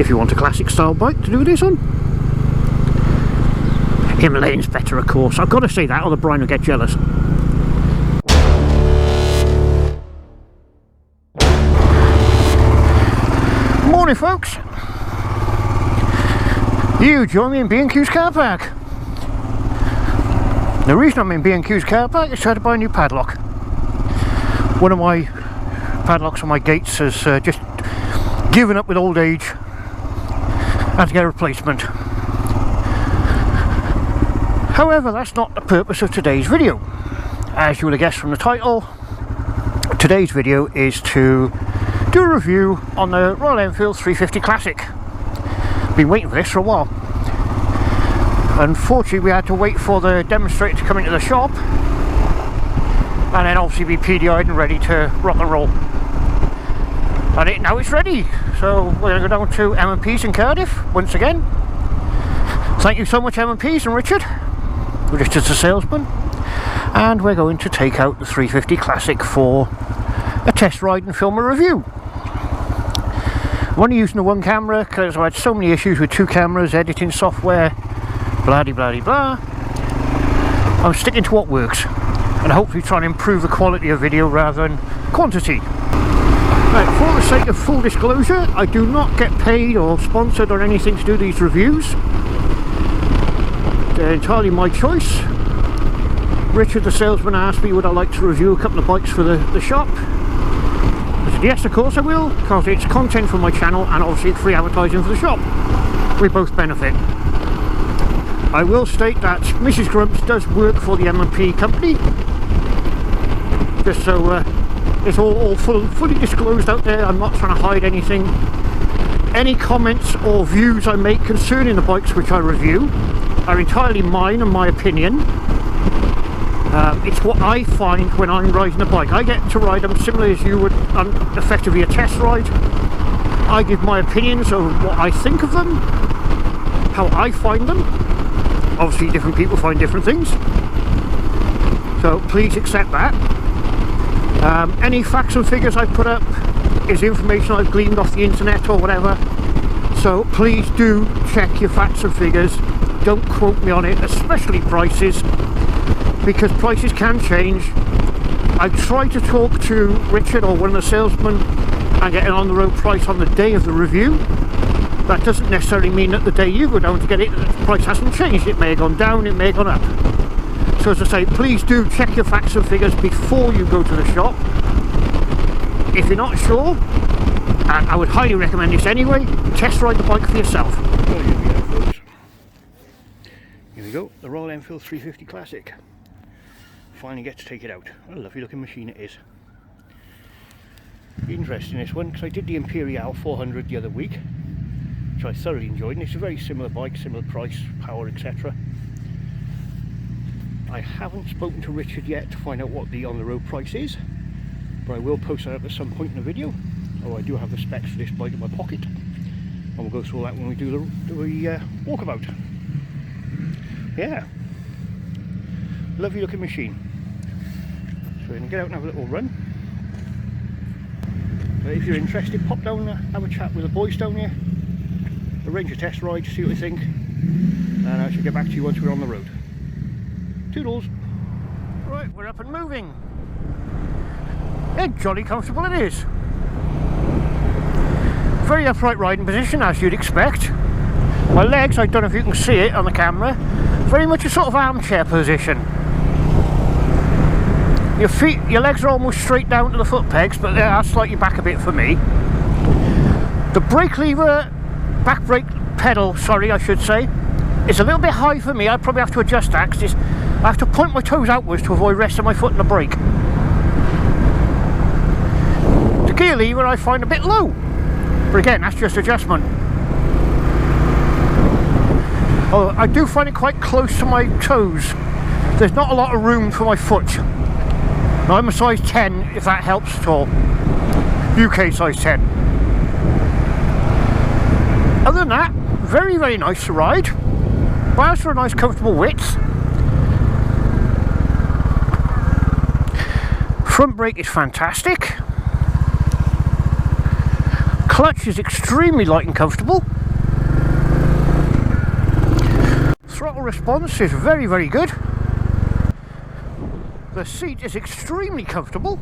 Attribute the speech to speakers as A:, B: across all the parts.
A: if you want a classic style bike to do this on. Himalayan's better, of course. I've got to say that, or the Brian will get jealous. Morning, folks. You join me in B&Q's car park. The reason I'm in B&Q's car park is to try to buy a new padlock. One of my padlocks on my gates has just given up with old age. Had to get a replacement. However, that's not the purpose of today's video. As you will have guessed from the title, today's video is to do a review on the Royal Enfield 350 Classic. Been waiting for this for a while. Unfortunately, we had to wait for the demonstrator to come into the shop and then obviously be PDI'd and ready to rock and roll. And now it's ready. So we're going to go down to M&P's in Cardiff once again. Thank you so much, M&P's and Richard. We're just as a salesman. And we're going to take out the 350 Classic for a test ride and film a review. I'm only using the one camera because I had so many issues with two cameras, editing software, blah de blah de blah. I'm sticking to what works and hopefully try and improve the quality of video rather than quantity. Right, for the sake of full disclosure, I do not get paid or sponsored or anything to do these reviews. They're entirely my choice. Richard the salesman asked me would I like to review a couple of bikes for the shop. I said yes, of course I will, because it's content for my channel and obviously it's free advertising for the shop. We both benefit. I will state that Mrs. Grumps does work for the M&P company, just so it's all fully disclosed out there. I'm not trying to hide anything. Any comments or views I make concerning the bikes which I review are entirely mine and my opinion. It's what I find when I'm riding a bike. I get to ride them similar as you would effectively a test ride. I give my opinions of what I think of them, how I find them. Obviously different people find different things, so please accept that. Any facts and figures I put up is information I've gleaned off the internet or whatever, so please do check your facts and figures. Don't quote me on it, especially prices, because prices can change. I try to talk to Richard or one of the salesmen and get an on the road price on the day of the review. That doesn't necessarily mean that the day you go down to get it, the price hasn't changed. It may have gone down, it may have gone up. So as I say, please do check your facts and figures before you go to the shop. If you're not sure, and I would highly recommend this anyway, test ride the bike for yourself. Here we go, the Royal Enfield 350 Classic. Finally get to take it out. What a lovely looking machine it is. Interesting this one, because I did the Imperial 400 the other week, which I thoroughly enjoyed, and it's a very similar bike, similar price, power, etc. I haven't spoken to Richard yet to find out what the on the road price is, but I will post that up at some point in the video. Oh, I do have the specs for this bike in my pocket, and we'll go through all that when we do the walkabout. Yeah, lovely looking machine. So we're going to get out and have a little run. But if you're interested, pop down and have a chat with the boys down here, arrange a test ride, see what you think, and I shall get back to you once we're on the road. Toodles! Right, we're up and moving. Yeah, jolly comfortable it is. Very upright riding position, as you'd expect. My legs, I don't know if you can see it on the camera, very much a sort of armchair position. Your feet, your legs are almost straight down to the foot pegs, but they are slightly back a bit for me. The brake lever, back brake pedal, sorry I should say, it's a little bit high for me. I probably have to adjust that because I have to point my toes outwards to avoid resting my foot on the brake. The gear lever I find a bit low, but again that's just adjustment. Oh, I do find it quite close to my toes. There's not a lot of room for my foot. Now, I'm a size 10 if that helps at all. UK size 10. Other than that, very very nice to ride. Allows for a nice comfortable width. Front brake is fantastic. Clutch is extremely light and comfortable. Throttle response is very, very good. The seat is extremely comfortable.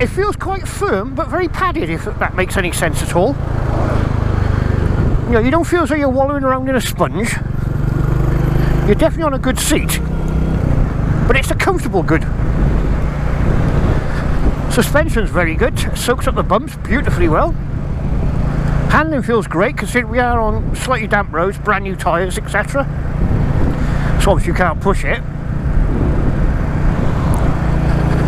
A: It feels quite firm but very padded, if that makes any sense at all. You know, you don't feel as though you're wallowing around in a sponge. You're definitely on a good seat, but it's a comfortable good. Suspension's very good, soaks up the bumps beautifully well. Handling feels great considering we are on slightly damp roads, brand new tyres, etc. So obviously you can't push it.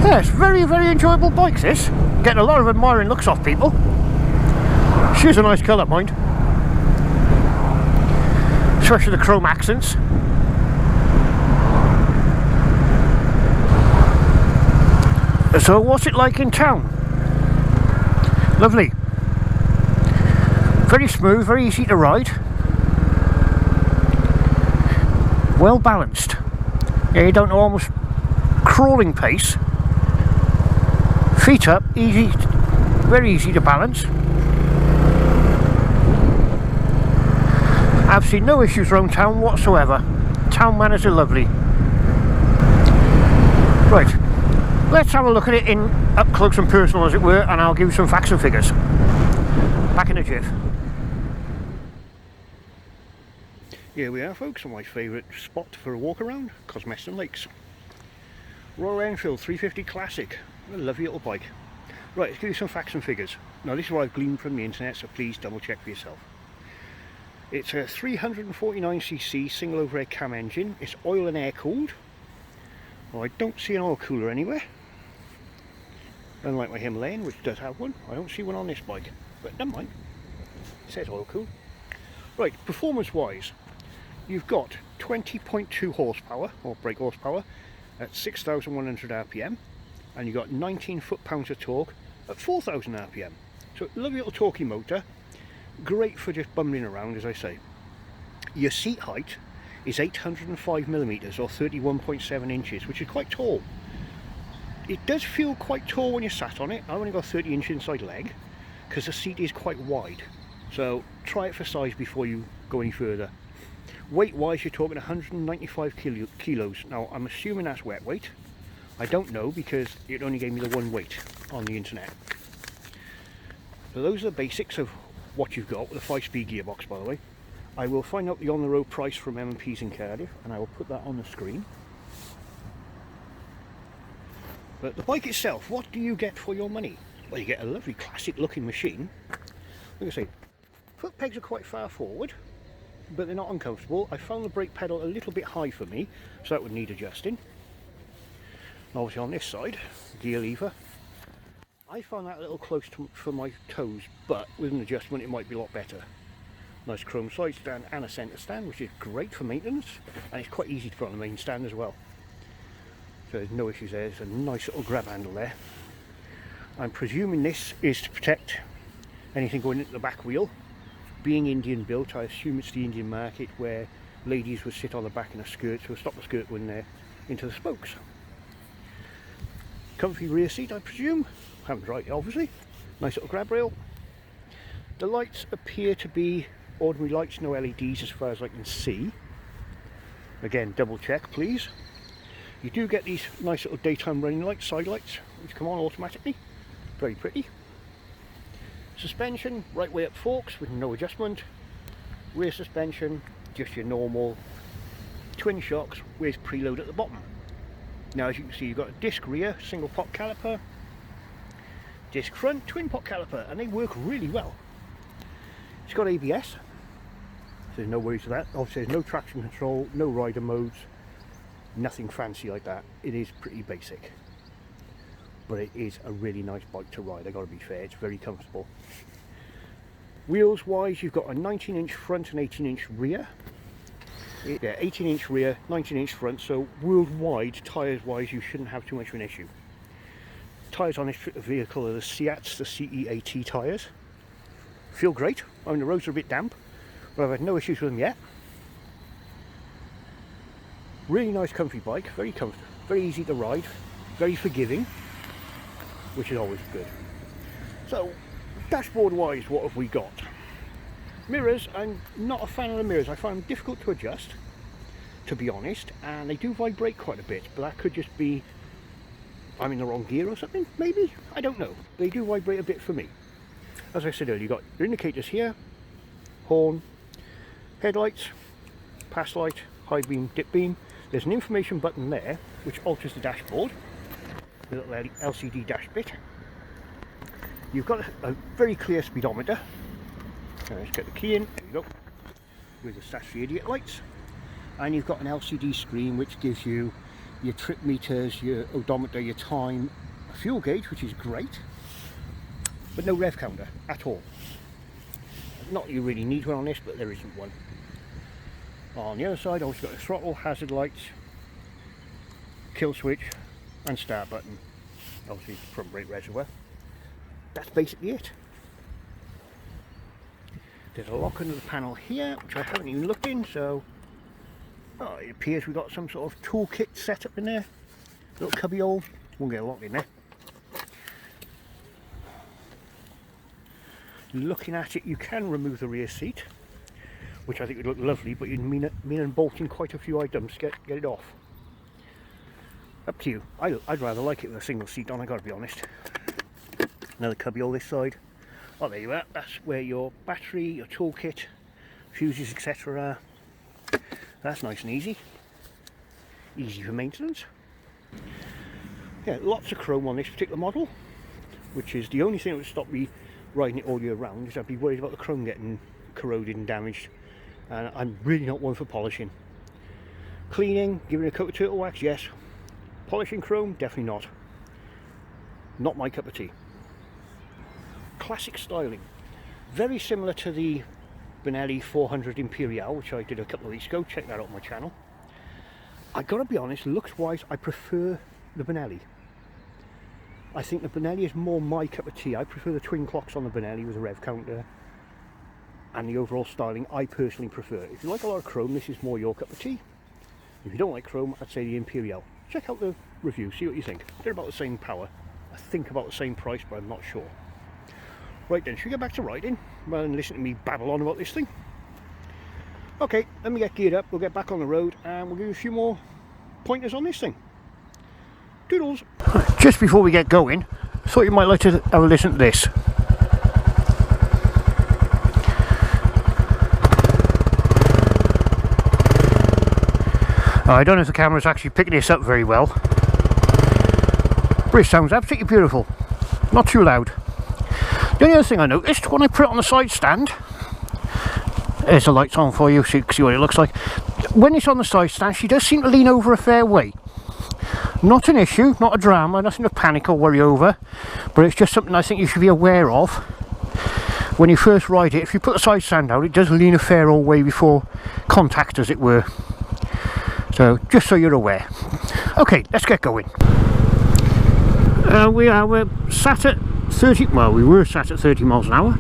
A: Yeah, it's very, very enjoyable bike, this. Getting a lot of admiring looks off people. She's a nice colour, mind. Especially the chrome accents. So what's it like in town? Lovely. Very smooth, very easy to ride. Well balanced. Yeah, you don't know, almost crawling pace. Feet up, easy, very easy to balance. Absolutely no issues around town whatsoever. Town manners are lovely. Right, let's have a look at it in up close and personal, as it were, and I'll give you some facts and figures. Back in a jiff. Here we are, folks, on my favourite spot for a walk around, Cosmeston Lakes. Royal Enfield 350 Classic. A lovely little bike. Right, let's give you some facts and figures. Now, this is what I've gleaned from the internet, so please double check for yourself. It's a 349cc single overhead cam engine. It's oil and air cooled. Well, I don't see an oil cooler anywhere. Unlike my Himalayan, which does have one, I don't see one on this bike. But never mind. It says oil cooled. Right, performance wise, you've got 20.2 horsepower, or brake horsepower, at 6,100 RPM. And you've got 19 foot-pounds of torque at 4,000 RPM. So, lovely little torquey motor. Great for just bumbling around, as I say. Your seat height is 805mm or 31.7 inches, which is quite tall. It does feel quite tall when you're sat on it. I've only got a 30-inch inside leg because the seat is quite wide. So try it for size before you go any further. Weight-wise, you're talking 195 kilos. Now, I'm assuming that's wet weight. I don't know because it only gave me the one weight on the internet. So those are the basics of what you've got with a 5-speed gearbox, by the way. I will find out the on-the-road price from M&P's in Cardiff, and I will put that on the screen. But the bike itself, what do you get for your money? Well, you get a lovely classic looking machine. Like I say, foot pegs are quite far forward, but they're not uncomfortable. I found the brake pedal a little bit high for me, so that would need adjusting. And obviously on this side, gear lever. I found that a little close for my toes, but with an adjustment it might be a lot better. Nice chrome side stand and a centre stand, which is great for maintenance, and it's quite easy to put on the main stand as well. So there's no issues there. There's a nice little grab handle there. I'm presuming this is to protect anything going into the back wheel. Being Indian built, I assume it's the Indian market where ladies would sit on the back in a skirt, so stop the skirt when they're into the spokes. Comfy rear seat, I presume. Haven't tried it, obviously. Nice little grab rail. The lights appear to be ordinary lights, no LEDs as far as I can see. Again, double check, please. You do get these nice little daytime running lights, side lights, which come on automatically. Very pretty. Suspension, right way up forks with no adjustment. Rear suspension, just your normal twin shocks with preload at the bottom. Now, as you can see, you've got a disc rear, single pot caliper, disc front, twin pot caliper, and they work really well. It's got ABS, so there's no worries with that. Obviously, there's no traction control, no rider modes, nothing fancy like that. It is pretty basic, but it is a really nice bike to ride. I got to be fair, it's very comfortable. Wheels wise, you've got a 19-inch front and 18-inch rear. Yeah, 18-inch rear, 19-inch front, so worldwide, tyres-wise, you shouldn't have too much of an issue. Tyres on this vehicle are the Seats, the CEAT tyres. Feel great. I mean, the roads are a bit damp, but I've had no issues with them yet. Really nice, comfy bike, very comfortable, very easy to ride, very forgiving, which is always good. So, dashboard wise, what have we got? Mirrors, I'm not a fan of the mirrors. I find them difficult to adjust, to be honest, and they do vibrate quite a bit, but that could just be I'm in the wrong gear or something, maybe? I don't know. They do vibrate a bit for me. As I said earlier, you've got your indicators here, horn, headlights, pass light, high beam, dip beam. There's an information button there which alters the dashboard, the little LCD dash bit. You've got a very clear speedometer. Let's get the key in, there you go, with the statutory idiot lights. And you've got an LCD screen which gives you your trip meters, your odometer, your time, a fuel gauge, which is great, but no rev counter at all. Not that you really need one on this, but there isn't one. On the other side, I've got a throttle, hazard lights, kill switch, and start button. Obviously, front brake reservoir. That's basically it. There's a lock under the panel here, which I haven't even looked in, so it appears we've got some sort of toolkit set up in there. Little cubby hole, won't get a lock in there. Looking at it, you can remove the rear seat, which I think would look lovely, but you'd mean unbolting quite a few items to get it off. Up to you. I'd rather like it with a single seat on, I gotta be honest. Another cubby hole this side. Oh, there you are. That's where your battery, your toolkit, fuses, etc. That's nice and easy. Easy for maintenance. Yeah, lots of chrome on this particular model, which is the only thing that would stop me riding it all year round, is I'd be worried about the chrome getting corroded and damaged. And I'm really not one for polishing. Cleaning, giving it a coat of turtle wax, yes. Polishing chrome, definitely not. Not my cup of tea. Classic styling. Very similar to the Benelli 400 Imperial, which I did a couple of weeks ago. Check that out on my channel. I gotta be honest, looks wise, I prefer the Benelli. I think the Benelli is more my cup of tea. I prefer the twin clocks on the Benelli with a rev counter, and the overall styling I personally prefer. If you like a lot of chrome, this is more your cup of tea. If you don't like chrome, I'd say the Imperial. Check out the review, see what you think. They're about the same power. I think about the same price, but I'm not sure. Right then, should we get back to riding rather than listen to me babble on about this thing? Okay, let me get geared up, we'll get back on the road and we'll give you a few more pointers on this thing. Doodles! Just before we get going, I thought you might like to have a listen to this. I don't know if the camera's actually picking this up very well, but it sounds absolutely beautiful. Not too loud. The only other thing I noticed when I put it on the side stand, there's the lights on for you so you can see what it looks like. When it's on the side stand, she does seem to lean over a fair way. Not an issue, not a drama, nothing to panic or worry over, but it's just something I think you should be aware of when you first ride it. If you put the side stand out, it does lean a fair old way before contact, as it were. So, just so you're aware. Okay, let's get going. We're sat at 30, well, we were sat at 30 miles an hour.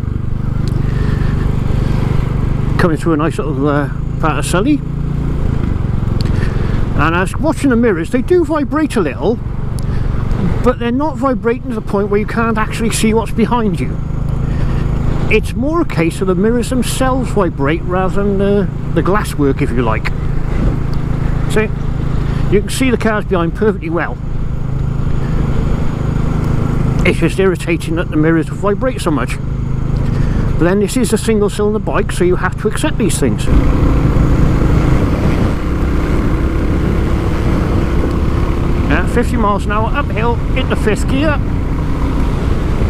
A: Coming through a nice little part of Sully. And I was watching the mirrors, they do vibrate a little, but they're not vibrating to the point where you can't actually see what's behind you. It's more a case of the mirrors themselves vibrate rather than the glasswork, if you like. See? You can see the cars behind perfectly well. It's just irritating that the mirrors vibrate so much. But then this is a single cylinder bike, so you have to accept these things. 50 miles an hour uphill into 5th gear.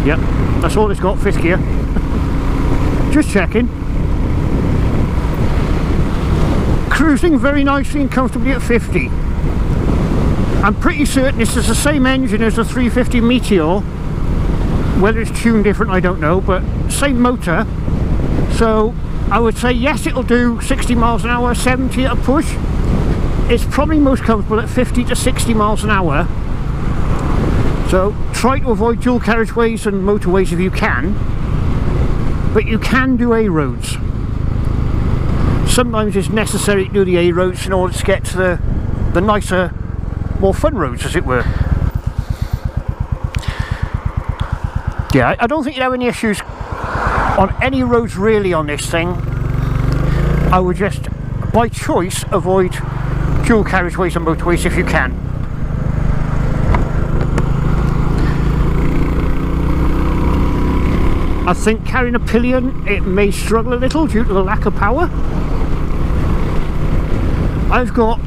A: Yep, that's all it's got, 5th gear. Just checking. Cruising very nicely and comfortably at 50. I'm pretty certain this is the same engine as the 350 Meteor. Whether it's tuned different, I don't know, but same motor. So I would say yes, it'll do 60 miles an hour, 70 at a push. It's probably most comfortable at 50 to 60 miles an hour. So try to avoid dual carriageways and motorways if you can. But you can do A roads. Sometimes it's necessary to do the A roads in order to get to the nicer, more fun roads, as it were. Yeah, I don't think you'd have any issues on any roads really on this thing. I would just, by choice, avoid dual carriageways and motorways if you can. I think carrying a pillion, it may struggle a little due to the lack of power. I've got,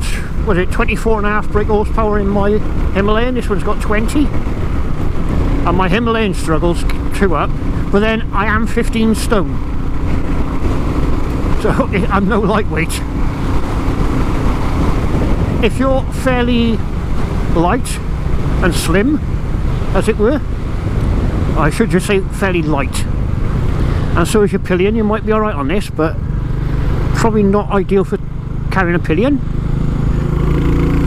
A: what is it, 24.5 brake horsepower in my Himalayan. This one's got 20. And my Himalayan struggles two up, but then I am 15 stone. So I'm no lightweight. If you're fairly light and slim, as it were, I should just say fairly light, and so is your pillion, you might be alright on this, but probably not ideal for carrying a pillion.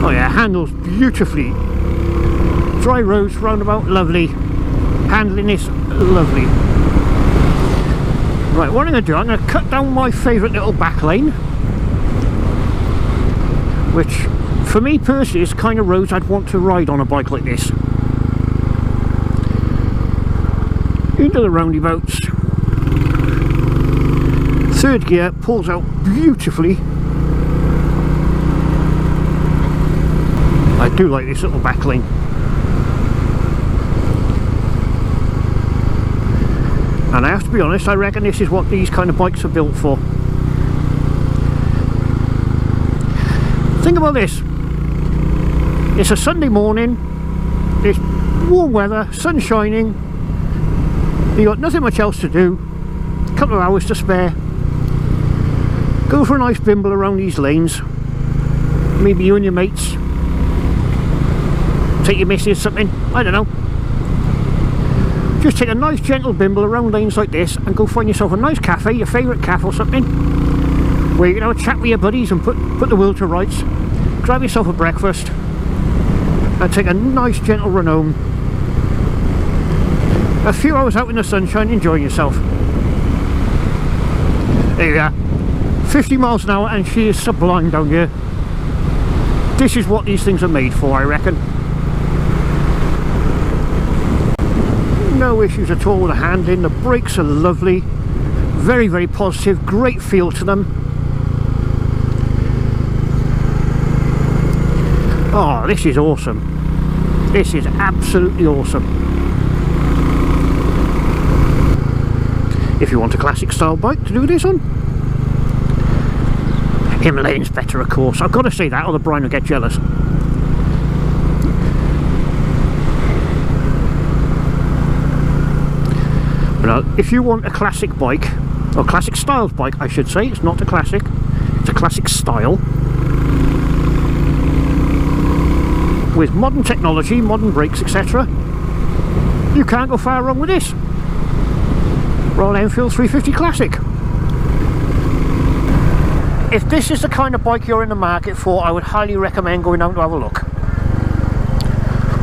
A: Oh yeah, handles beautifully. Dry roads, roundabout, lovely. Handling is lovely. Right, what I'm going to do, I'm going to cut down my favourite little back lane, which for me personally is the kind of roads I'd want to ride on a bike like this. Into the roundabouts. Third gear pulls out beautifully. I do like this little back lane. And I have to be honest, I reckon this is what these kind of bikes are built for. Think about this. It's a Sunday morning, it's warm weather, sun shining, you got nothing much else to do, a couple of hours to spare. Go for a nice bimble around these lanes. Maybe you and your mates. Take your missus something, I don't know. Just take a nice gentle bimble around lanes like this and go find yourself a nice cafe, your favourite cafe or something, where you can have a chat with your buddies and put the world to rights. Grab yourself a breakfast and take a nice gentle run home. A few hours out in the sunshine enjoying yourself. There you are. 50 miles an hour and she is sublime down here. This is what these things are made for, I reckon. No issues at all with the handling. The brakes are lovely. Very, very positive. Great feel to them. Oh, this is awesome. This is absolutely awesome. If you want a classic style bike to do this on, Himalayan's better, of course. I've got to say that, or the Brian will get jealous. But if you want a classic bike, or classic styles bike, I should say, it's not a classic, it's a classic style, with modern technology, modern brakes, etc., you can't go far wrong with this. Royal Enfield 350 Classic. If this is the kind of bike you're in the market for, I would highly recommend going out to have a look.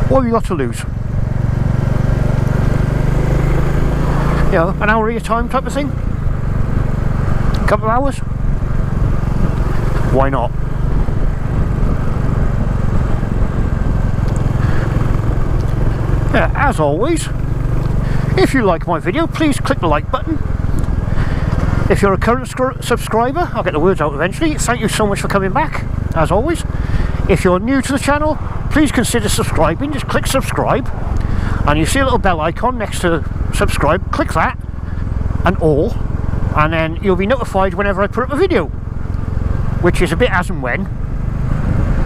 A: What have you got to lose? You know, an hour of your time type of thing? A couple of hours? Why not? Yeah, as always, if you like my video, please click the like button. If you're a current subscriber, I'll get the words out eventually, thank you so much for coming back, as always. If you're new to the channel, please consider subscribing. Just click subscribe, and you see a little bell icon next to subscribe. Click that, and all, and then you'll be notified whenever I put up a video, which is a bit as and when,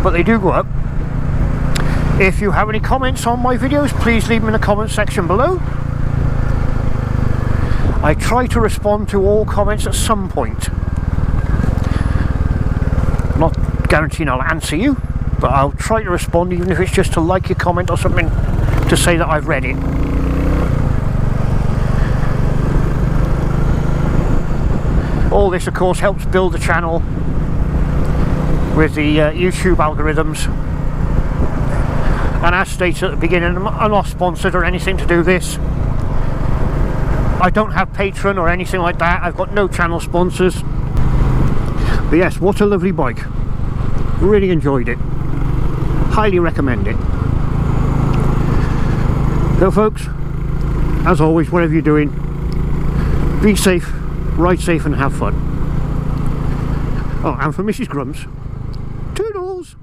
A: but they do go up. If you have any comments on my videos, please leave them in the comment section below. I try to respond to all comments at some point. Not guaranteeing I'll answer you, but I'll try to respond, even if it's just to like your comment or something, to say that I've read it. All this, of course, helps build the channel with the YouTube algorithms. And as stated at the beginning, I'm not sponsored or anything to do this. I don't have Patreon or anything like that. I've got no channel sponsors. But yes, what a lovely bike. Really enjoyed it. Highly recommend it. So folks, as always, whatever you're doing, be safe, ride safe and have fun. Oh, and for Mrs. Grums, toodles!